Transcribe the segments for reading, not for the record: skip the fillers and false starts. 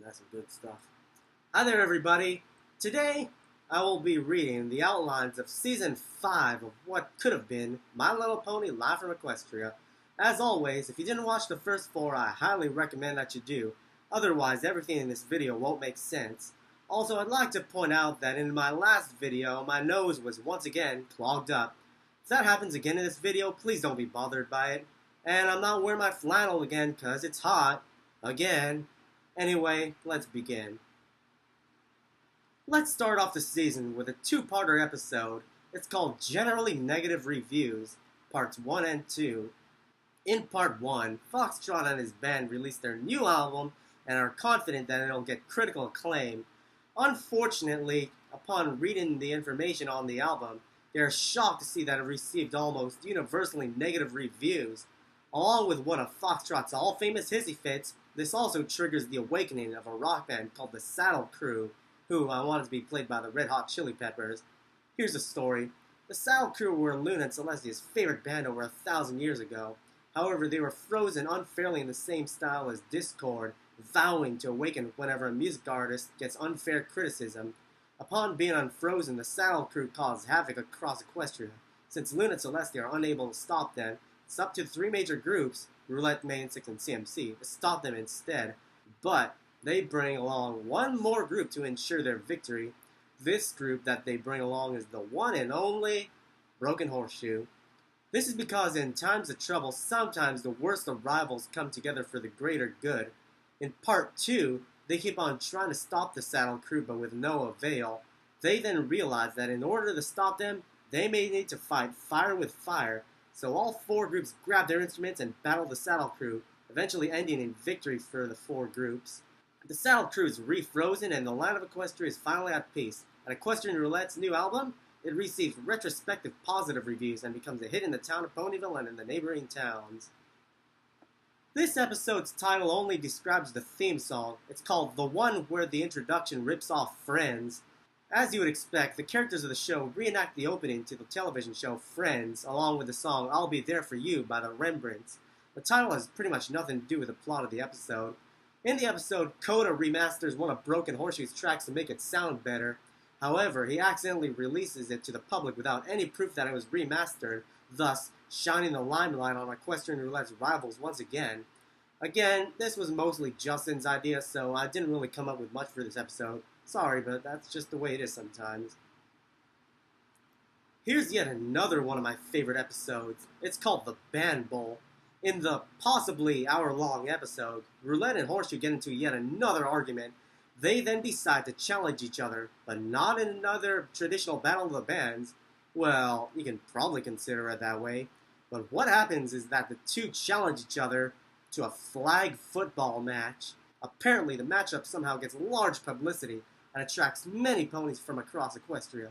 That's some good stuff. Hi there, everybody. Today, I will be reading the outlines of Season 5 of what could have been My Little Pony Live from Equestria. As always, if you didn't watch the first 4, I highly recommend that you do. Otherwise, everything in this video won't make sense. Also, I'd like to point out that in my last video, my nose was once again clogged up. If that happens again in this video, please don't be bothered by it. And I'm not wearing my flannel again because it's hot. Again. Anyway, let's begin. Let's start off the season with a two-parter episode. It's called Generally Negative Reviews, Parts 1 and 2. In Part 1, Foxtrot and his band released their new album and are confident that it'll get critical acclaim. Unfortunately, upon reading the information on the album, they are shocked to see that it received almost universally negative reviews. Along with one of Foxtrot's all-famous hissy fits, this also triggers the awakening of a rock band called the Saddle Crew, who I wanted to be played by the Red Hot Chili Peppers. Here's the story. The Saddle Crew were Luna and Celestia's favorite band over 1,000 years ago. However, they were frozen unfairly in the same style as Discord, vowing to awaken whenever a music artist gets unfair criticism. Upon being unfrozen, the Saddle Crew caused havoc across Equestria. Since Luna and Celestia are unable to stop them, it's up to 3 major groups, Roulette, Main 6, and CMC, to stop them instead. But they bring along one more group to ensure their victory. This group that they bring along is the one and only Broken Horseshoe. This is because in times of trouble, sometimes the worst of rivals come together for the greater good. In Part 2, they keep on trying to stop the Saddle Crew, but with no avail. They then realize that in order to stop them, they may need to fight fire with fire. So all 4 groups grab their instruments and battle the Saddle Crew, eventually ending in victory for the 4 groups. The Saddle Crew is refrozen and the land of Equestria is finally at peace. And Equestrian Roulette's new album, it receives retrospective positive reviews and becomes a hit in the town of Ponyville and in the neighboring towns. This episode's title only describes the theme song. It's called The One Where the Introduction Rips Off Friends. As you would expect, the characters of the show reenact the opening to the television show Friends, along with the song I'll Be There For You by the Rembrandts. The title has pretty much nothing to do with the plot of the episode. In the episode, Coda remasters one of Broken Horseshoe's tracks to make it sound better. However, he accidentally releases it to the public without any proof that it was remastered, thus shining the limelight on Equestrian Roulette's rivals once again. Again, this was mostly Justin's idea, so I didn't really come up with much for this episode. Sorry, but that's just the way it is sometimes. Here's yet another one of my favorite episodes. It's called The Band Bowl. In the possibly hour-long episode, Roulette and Horseshoe get into yet another argument. They then decide to challenge each other, but not in another traditional battle of the bands. Well, you can probably consider it that way. But what happens is that the two challenge each other to a flag football match. Apparently, the matchup somehow gets large publicity and attracts many ponies from across Equestria.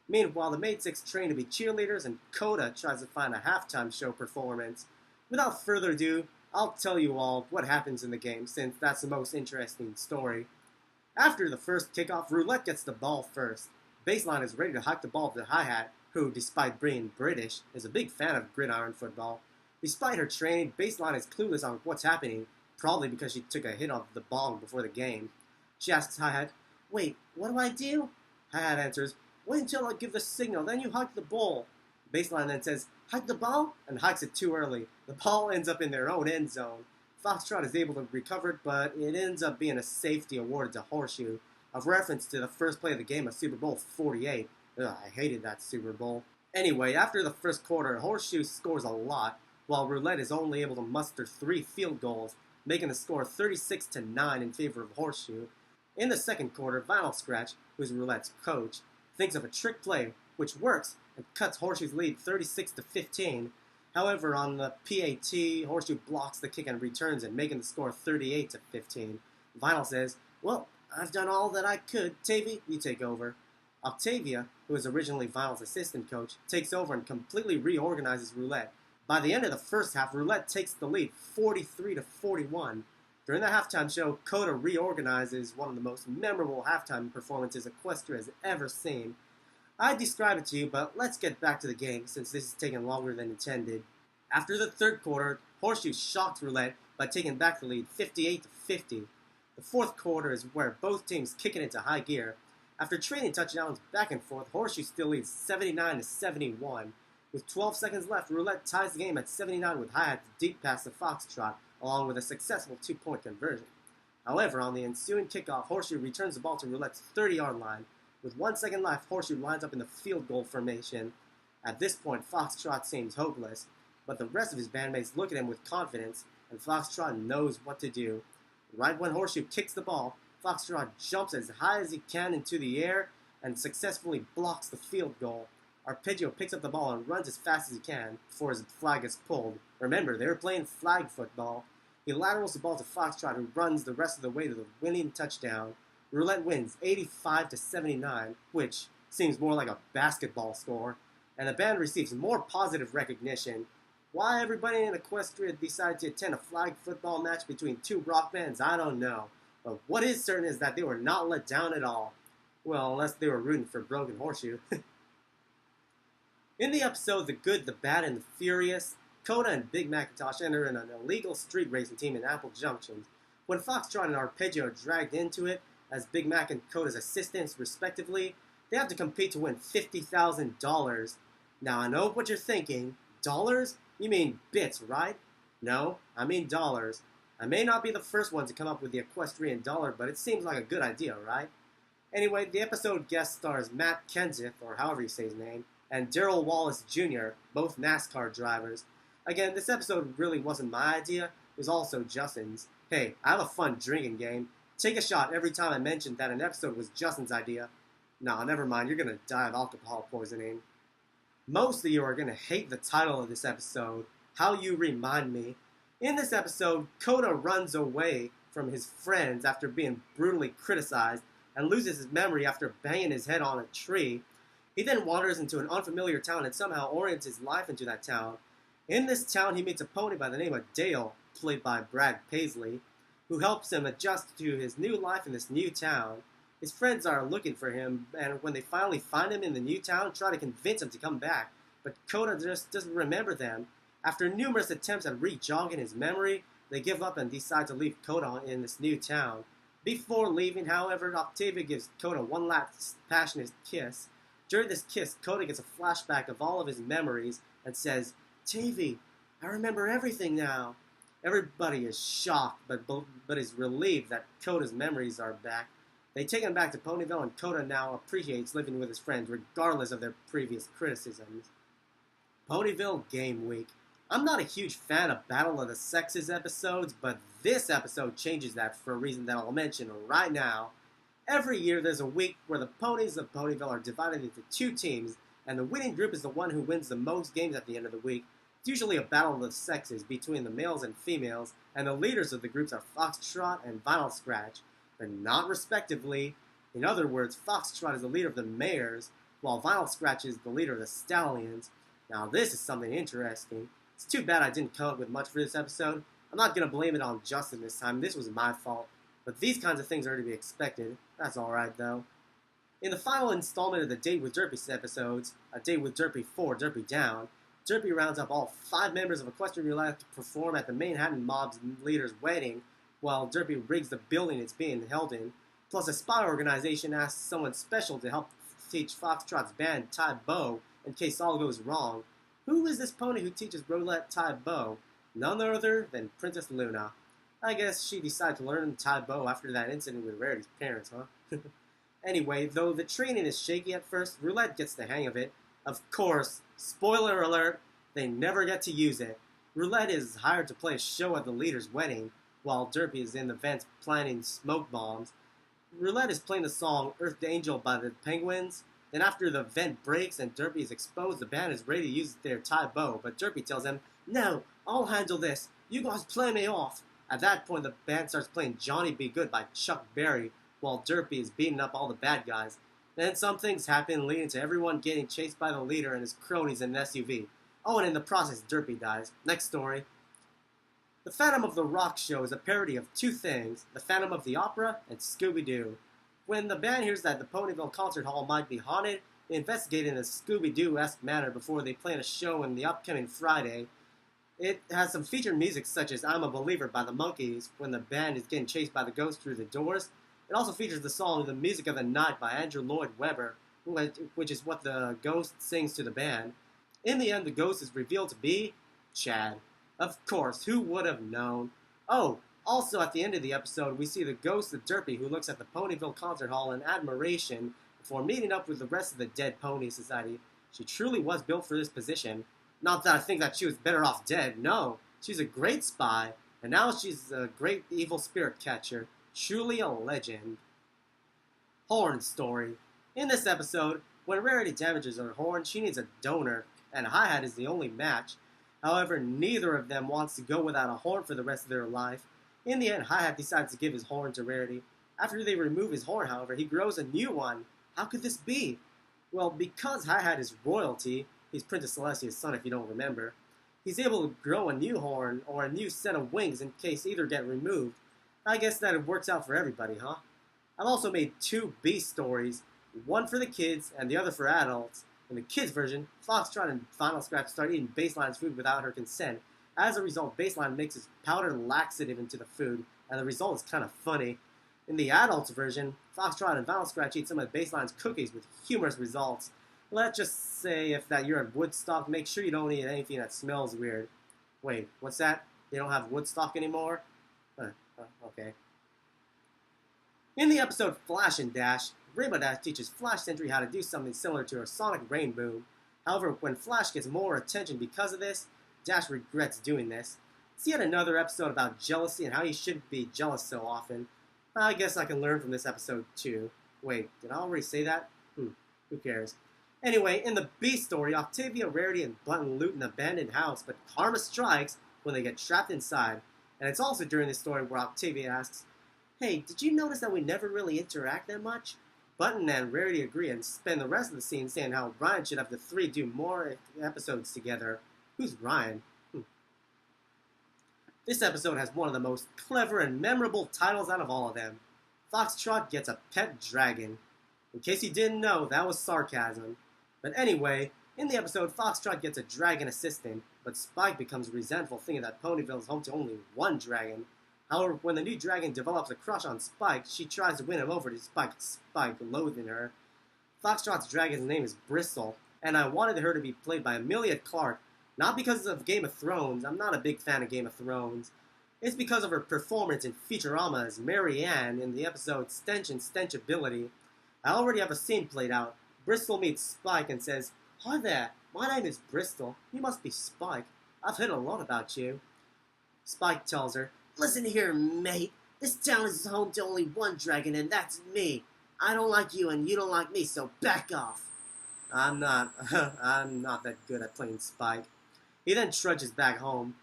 Meanwhile, the Maid 6 train to be cheerleaders and Coda tries to find a halftime show performance. Without further ado, I'll tell you all what happens in the game, since that's the most interesting story. After the first kickoff, Roulette gets the ball first. Baseline is ready to hike the ball to the hi-hat, who, despite being British, is a big fan of gridiron football. Despite her training, Baseline is clueless on what's happening, probably because she took a hit off the ball before the game. She asks hi-hat, "Wait, what do I do?" Hi-hat answers, "Wait until I give the signal, then you hike the ball." Baseline then says, "Hike the ball," and hikes it too early. The ball ends up in their own end zone. Foxtrot is able to recover it, but it ends up being a safety awarded to Horseshoe, a reference to the first play of the game of Super Bowl 48. Ugh, I hated that Super Bowl. Anyway, after the first quarter, Horseshoe scores a lot, while Roulette is only able to muster 3 field goals, making the score 36-9 in favor of Horseshoe. In the second quarter, Vinyl Scratch, who is Roulette's coach, thinks of a trick play, which works, and cuts Horseshoe's lead 36-15. However, on the PAT, Horseshoe blocks the kick and returns it, making the score 38-15. Vinyl says, "Well, I've done all that I could. Tavy, you take over." Octavia, who was originally Vinyl's assistant coach, takes over and completely reorganizes Roulette. By the end of the first half, Roulette takes the lead 43-41. During the halftime show, Coda reorganizes one of the most memorable halftime performances Equestria has ever seen. I describe it to you, but let's get back to the game since this is taking longer than intended. After the third quarter, Horseshoe shocked Roulette by taking back the lead 58-50. The fourth quarter is where both teams kick it into high gear. After trading touchdowns back and forth, Horseshoe still leads 79-71. With 12 seconds left, Roulette ties the game at 79 with Hi-Hat's deep pass to Foxtrot, along with a successful 2-point conversion. However, on the ensuing kickoff, Horseshoe returns the ball to Roulette's 30-yard line. With 1 second left, Horseshoe lines up in the field goal formation. At this point, Foxtrot seems hopeless, but the rest of his bandmates look at him with confidence, and Foxtrot knows what to do. Right when Horseshoe kicks the ball, Foxtrot jumps as high as he can into the air and successfully blocks the field goal. Arpeggio picks up the ball and runs as fast as he can before his flag is pulled. Remember, they were playing flag football. He laterals the ball to Foxtrot, who runs the rest of the way to the winning touchdown. Roulette wins 85-79, which seems more like a basketball score, and the band receives more positive recognition. Why everybody in Equestria decided to attend a flag football match between two rock bands, I don't know. But what is certain is that they were not let down at all. Well, unless they were rooting for Broken Horseshoe. In the episode The Good, the Bad, and the Furious, Coda and Big Macintosh enter in an illegal street racing team in Apple Junction. When Foxtrot and Arpeggio are dragged into it, as Big Mac and Coda's assistants, respectively, they have to compete to win $50,000. Now, I know what you're thinking. Dollars? You mean bits, right? No, I mean dollars. I may not be the first one to come up with the equestrian dollar, but it seems like a good idea, right? Anyway, the episode guest stars Matt Kenseth, or however you say his name, and Darrell Wallace Jr., both NASCAR drivers. Again, this episode really wasn't my idea, it was also Justin's. Hey, I have a fun drinking game. Take a shot every time I mention that an episode was Justin's idea. Nah, never mind, you're gonna die of alcohol poisoning. Most of you are gonna hate the title of this episode, How You Remind Me. In this episode, Coda runs away from his friends after being brutally criticized and loses his memory after banging his head on a tree. He then wanders into an unfamiliar town and somehow orients his life into that town. In this town, he meets a pony by the name of Dale, played by Brad Paisley, who helps him adjust to his new life in this new town. His friends are looking for him, and when they finally find him in the new town, try to convince him to come back. But Coda just doesn't remember them. After numerous attempts at re-jogging his memory, they give up and decide to leave Coda in this new town. Before leaving, however, Octavia gives Coda one last passionate kiss. During this kiss, Coda gets a flashback of all of his memories and says, "Tavy, I remember everything now." Everybody is shocked, but is relieved that Coda's memories are back. They take him back to Ponyville, and Coda now appreciates living with his friends, regardless of their previous criticisms. Ponyville Game Week. I'm not a huge fan of Battle of the Sexes episodes, but this episode changes that for a reason that I'll mention right now. Every year there's a week where the ponies of Ponyville are divided into two teams, and the winning group is the one who wins the most games at the end of the week. It's usually a battle of the sexes between the males and females, and the leaders of the groups are Foxtrot and Vinyl Scratch, but not respectively. In other words, Foxtrot is the leader of the mares, while Vinyl Scratch is the leader of the stallions. Now this is something interesting. It's too bad I didn't come up with much for this episode. I'm not going to blame it on Justin this time, this was my fault. But these kinds of things are to be expected. That's alright though. In the final installment of the Date with Derpy episodes, A Date with Derpy 4, Derpy Down, Derpy rounds up all 5 members of Equestrian Roulette to perform at the Manhattan Mob's leader's wedding, while Derpy rigs the building it's being held in. Plus, a spy organization asks someone special to help teach Foxtrot's band Tai Bo in case all goes wrong. Who is this pony who teaches Roulette Tai Bo? None other than Princess Luna. I guess she decided to learn Tai Bo after that incident with Rarity's parents, huh? Anyway, though the training is shaky at first, Roulette gets the hang of it. Of course, spoiler alert, they never get to use it. Roulette is hired to play a show at the leader's wedding, while Derpy is in the vents planting smoke bombs. Roulette is playing the song Earth Angel by the Penguins. Then after the vent breaks and Derpy is exposed, the band is ready to use their Tai Bo, but Derpy tells them, "No, I'll handle this. You guys play me off." At that point, the band starts playing Johnny Be Good by Chuck Berry, while Derpy is beating up all the bad guys. Then some things happen, leading to everyone getting chased by the leader and his cronies in an SUV. Oh, and in the process, Derpy dies. Next story. The Phantom of the Rock show is a parody of two things, the Phantom of the Opera and Scooby-Doo. When the band hears that the Ponyville Concert Hall might be haunted, they investigate in a Scooby-Doo-esque manner before they plan a show on the upcoming Friday. It has some featured music such as I'm a Believer by the Monkees when the band is getting chased by the ghost through the doors. It also features the song The Music of the Night by Andrew Lloyd Webber, which is what the ghost sings to the band. In the end, the ghost is revealed to be Chad. Of course, who would have known? Oh, also at the end of the episode, we see the ghost of Derpy who looks at the Ponyville Concert Hall in admiration before meeting up with the rest of the Dead Pony Society. She truly was built for this position. Not that I think that she was better off dead, no. She's a great spy, and now she's a great evil spirit catcher. Truly a legend. Horn story. In this episode, when Rarity damages her horn, she needs a donor, and Hi-Hat is the only match. However, neither of them wants to go without a horn for the rest of their life. In the end, Hi-Hat decides to give his horn to Rarity. After they remove his horn, however, he grows a new one. How could this be? Well, because Hi-Hat is royalty, he's Princess Celestia's son if you don't remember, he's able to grow a new horn or a new set of wings in case either get removed. I guess that it works out for everybody, huh? I've also made 2 B stories, one for the kids and the other for adults. In the kids' version, Foxtrot and Final Scratch start eating Baseline's food without her consent. As a result, Baseline mixes powdered laxative into the food, and the result is kind of funny. In the adults' version, Foxtrot and Final Scratch eat some of Baseline's cookies with humorous results. Let's just say if that you're at Woodstock, make sure you don't eat anything that smells weird. Wait, what's that? They don't have Woodstock anymore? Okay. In the episode Flash and Dash, Rainbow Dash teaches Flash Sentry how to do something similar to her Sonic Rain Boom. However, when Flash gets more attention because of this, Dash regrets doing this. It's yet another episode about jealousy and how you shouldn't be jealous so often. I guess I can learn from this episode too. Wait, did I already say that? Who cares? Anyway, in the B story, Octavia, Rarity, and Button loot an abandoned house, but karma strikes when they get trapped inside. And it's also during this story where Octavia asks, "Hey, did you notice that we never really interact that much?" Button and Rarity agree and spend the rest of the scene saying how Ryan should have the 3 do more episodes together. Who's Ryan? This episode has one of the most clever and memorable titles out of all of them. Foxtrot gets a pet dragon. In case you didn't know, that was sarcasm. But anyway, in the episode, Foxtrot gets a dragon assistant, but Spike becomes resentful thinking that Ponyville is home to only one dragon. However, when the new dragon develops a crush on Spike, she tries to win him over despite Spike loathing her. Foxtrot's dragon's name is Bristol, and I wanted her to be played by Emilia Clarke, not because of Game of Thrones. I'm not a big fan of Game of Thrones. It's because of her performance in Futurama as Mary Ann in the episode Stench and Stenchability. I already have a scene played out. Bristol meets Spike and says, "Hi there, my name is Bristol. You must be Spike. I've heard a lot about you." Spike tells her, "Listen here, mate. This town is home to only one dragon, and that's me. I don't like you, and you don't like me, so back off." I'm not that good at playing Spike. He then trudges back home.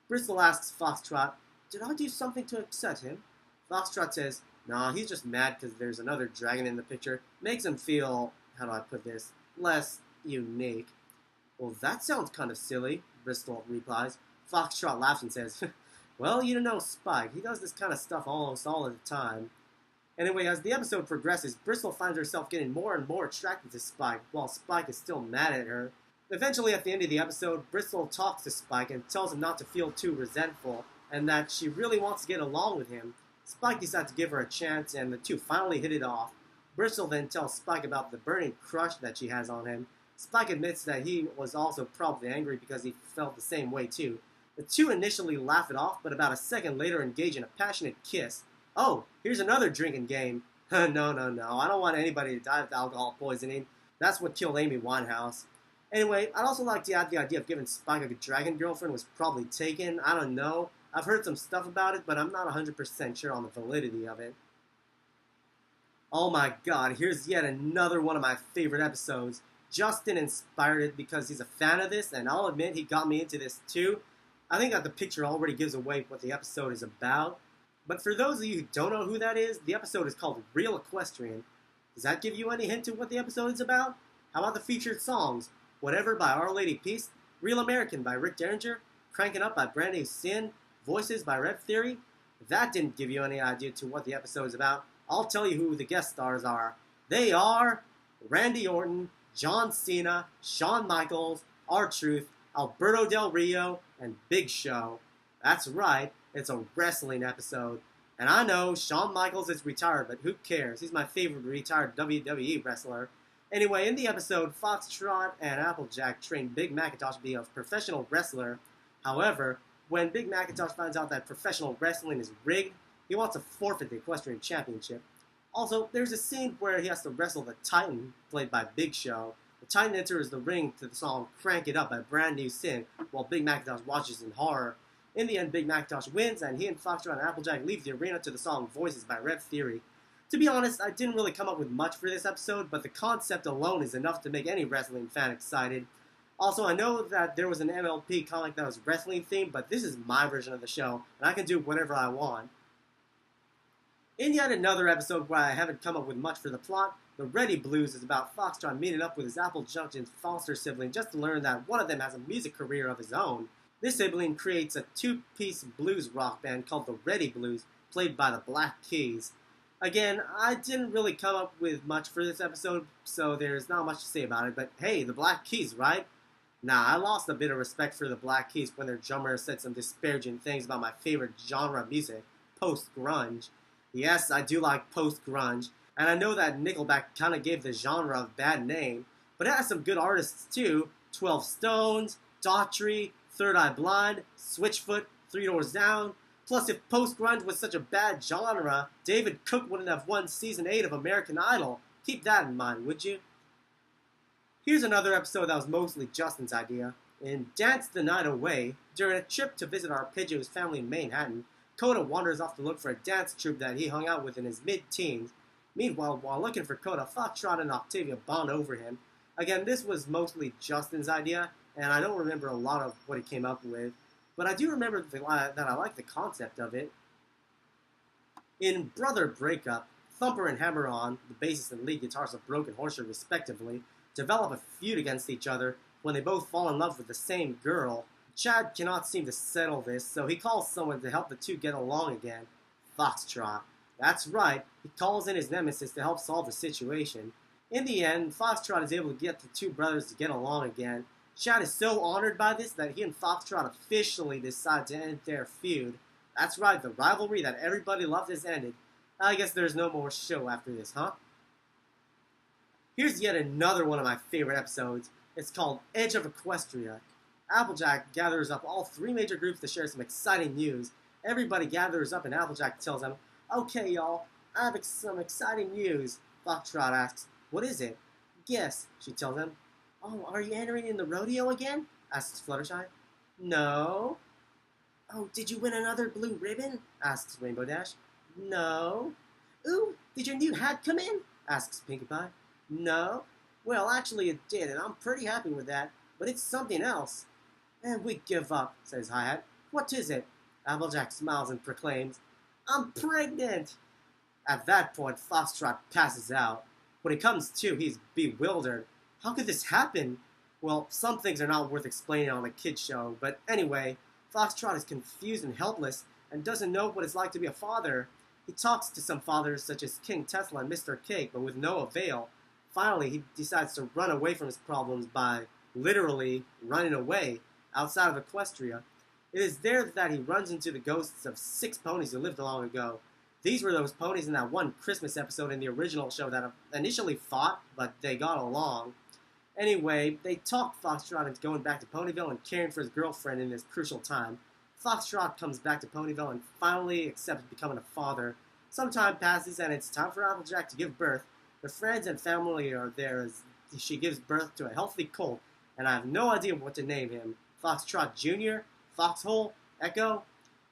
Bristol asks Foxtrot, "Did I do something to upset him?" Foxtrot says, "Nah, he's just mad because there's another dragon in the picture. Makes him feel, how do I put this, less unique." "Well, that sounds kind of silly," Bristol replies. Foxtrot laughs and says, "Well, you don't know Spike. He does this kind of stuff almost all of the time." Anyway, as the episode progresses, Bristol finds herself getting more and more attracted to Spike, while Spike is still mad at her. Eventually, at the end of the episode, Bristol talks to Spike and tells him not to feel too resentful, and that she really wants to get along with him. Spike decides to give her a chance, and the two finally hit it off. Bristol then tells Spike about the burning crush that she has on him. Spike admits that he was also probably angry because he felt the same way too. The two initially laugh it off, but about a second later engage in a passionate kiss. Oh, here's another drinking game. No, I don't want anybody to die of alcohol poisoning. That's what killed Amy Winehouse. Anyway, I'd also like to add the idea of giving Spike a dragon girlfriend was probably taken. I don't know. I've heard some stuff about it, but I'm not 100% sure on the validity of it. Oh my god, here's yet another one of my favorite episodes. Justin inspired it because he's a fan of this, and I'll admit he got me into this too. I think that the picture already gives away what the episode is about. But for those of you who don't know who that is, the episode is called Real Equestrian. Does that give you any hint to what the episode is about? How about the featured songs? Whatever by Our Lady Peace, Real American by Rick Derringer, Crankin' Up by Brand New Sin, Voices by Rev Theory? If that didn't give you any idea to what the episode is about, I'll tell you who the guest stars are. They are Randy Orton, John Cena, Shawn Michaels, R-Truth, Alberto Del Rio, and Big Show. That's right, it's a wrestling episode. And I know Shawn Michaels is retired, but who cares? He's my favorite retired WWE wrestler. Anyway, in the episode, Foxtrot and Applejack train Big Macintosh to be a professional wrestler. However, when Big Macintosh finds out that professional wrestling is rigged, he wants to forfeit the Equestrian Championship. Also, there's a scene where he has to wrestle the Titan, played by Big Show. The Titan enters the ring to the song Crank It Up by Brand New Sin, while Big Macintosh watches in horror. In the end, Big Macintosh wins, and he and Foxtrot and Applejack leave the arena to the song Voices by Rev Theory. To be honest, I didn't really come up with much for this episode, but the concept alone is enough to make any wrestling fan excited. Also, I know that there was an MLP comic that was wrestling themed, but this is my version of the show, and I can do whatever I want. In yet another episode where I haven't come up with much for the plot, The Ready Blues is about Foxtrot meeting up with his Apple Junction's foster sibling just to learn that one of them has a music career of his own. This sibling creates a two-piece blues rock band called the Ready Blues, played by the Black Keys. Again, I didn't really come up with much for this episode, so there's not much to say about it, but hey, the Black Keys, right? Nah, I lost a bit of respect for the Black Keys when their drummer said some disparaging things about my favorite genre of music, post-grunge. Yes, I do like post-grunge, and I know that Nickelback kind of gave the genre a bad name, but it has some good artists too. 12 Stones, Daughtry, Third Eye Blind, Switchfoot, Three Doors Down. Plus, if post-grunge was such a bad genre, David Cook wouldn't have won Season 8 of American Idol. Keep that in mind, would you? Here's another episode that was mostly Justin's idea. In Dance the Night Away, during a trip to visit arpeggio's family in Manhattan, Coda wanders off to look for a dance troupe that he hung out with in his mid-teens. Meanwhile, while looking for Coda, Foxtrot and Octavia bond over him. Again, this was mostly Justin's idea, and I don't remember a lot of what he came up with, but I do remember that I like the concept of it. In Brother Breakup, Thumper and Hammer-On, the bassist and lead guitarist of Broken Horseshoe respectively, develop a feud against each other when they both fall in love with the same girl. Chad cannot seem to settle this, so he calls someone to help the two get along again. Foxtrot. That's right, he calls in his nemesis to help solve the situation. In the end, Foxtrot is able to get the two brothers to get along again. Chad is so honored by this that he and Foxtrot officially decide to end their feud. That's right, the rivalry that everybody loved has ended. I guess there's no more show after this, huh? Here's yet another one of my favorite episodes. It's called Edge of Equestria. Applejack gathers up all three major groups to share some exciting news. Everybody gathers up and Applejack tells them, "Okay, y'all, I have some exciting news." Foxtrot asks, "What is it?" "Guess," she tells him. "Oh, are you entering in the rodeo again?" asks Fluttershy. "No." "Oh, did you win another blue ribbon?" asks Rainbow Dash. "No." "Ooh, did your new hat come in?" asks Pinkie Pie. "No." "Well, actually it did, and I'm pretty happy with that, but it's something else." "And we give up," says Hi-Hat. "What is it?" Applejack smiles and proclaims, "I'm pregnant!" At that point, Foxtrot passes out. When he comes to, he's bewildered. How could this happen? Well, some things are not worth explaining on a kid's show, but anyway, Foxtrot is confused and helpless and doesn't know what it's like to be a father. He talks to some fathers such as King Tesla and Mr. Cake, but with no avail. Finally, he decides to run away from his problems by, literally, running away outside of Equestria. It is there that he runs into the ghosts of 6 ponies who lived long ago. These were those ponies in that one Christmas episode in the original show that initially fought, but they got along. Anyway, they talked Foxtrot into going back to Ponyville and caring for his girlfriend in this crucial time. Foxtrot comes back to Ponyville and finally accepts becoming a father. Some time passes and it's time for Applejack to give birth. Her friends and family are there as she gives birth to a healthy colt, and I have no idea what to name him. Foxtrot Jr., Foxhole, Echo.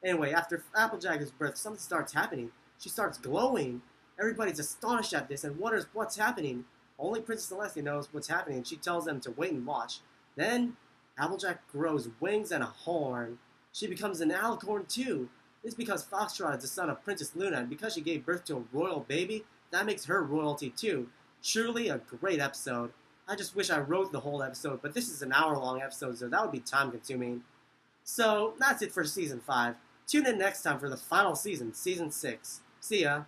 Anyway, after Applejack gives birth, something starts happening. She starts glowing. Everybody's astonished at this and wonders what's happening. Only Princess Celestia knows what's happening, and she tells them to wait and watch. Then, Applejack grows wings and a horn. She becomes an alicorn too. This is because Foxtrot is the son of Princess Luna, and because she gave birth to a royal baby, that makes her royalty too. Truly a great episode. I just wish I wrote the whole episode, but this is an hour-long episode, so that would be time-consuming. So, that's it for Season 5. Tune in next time for the final season, Season 6. See ya!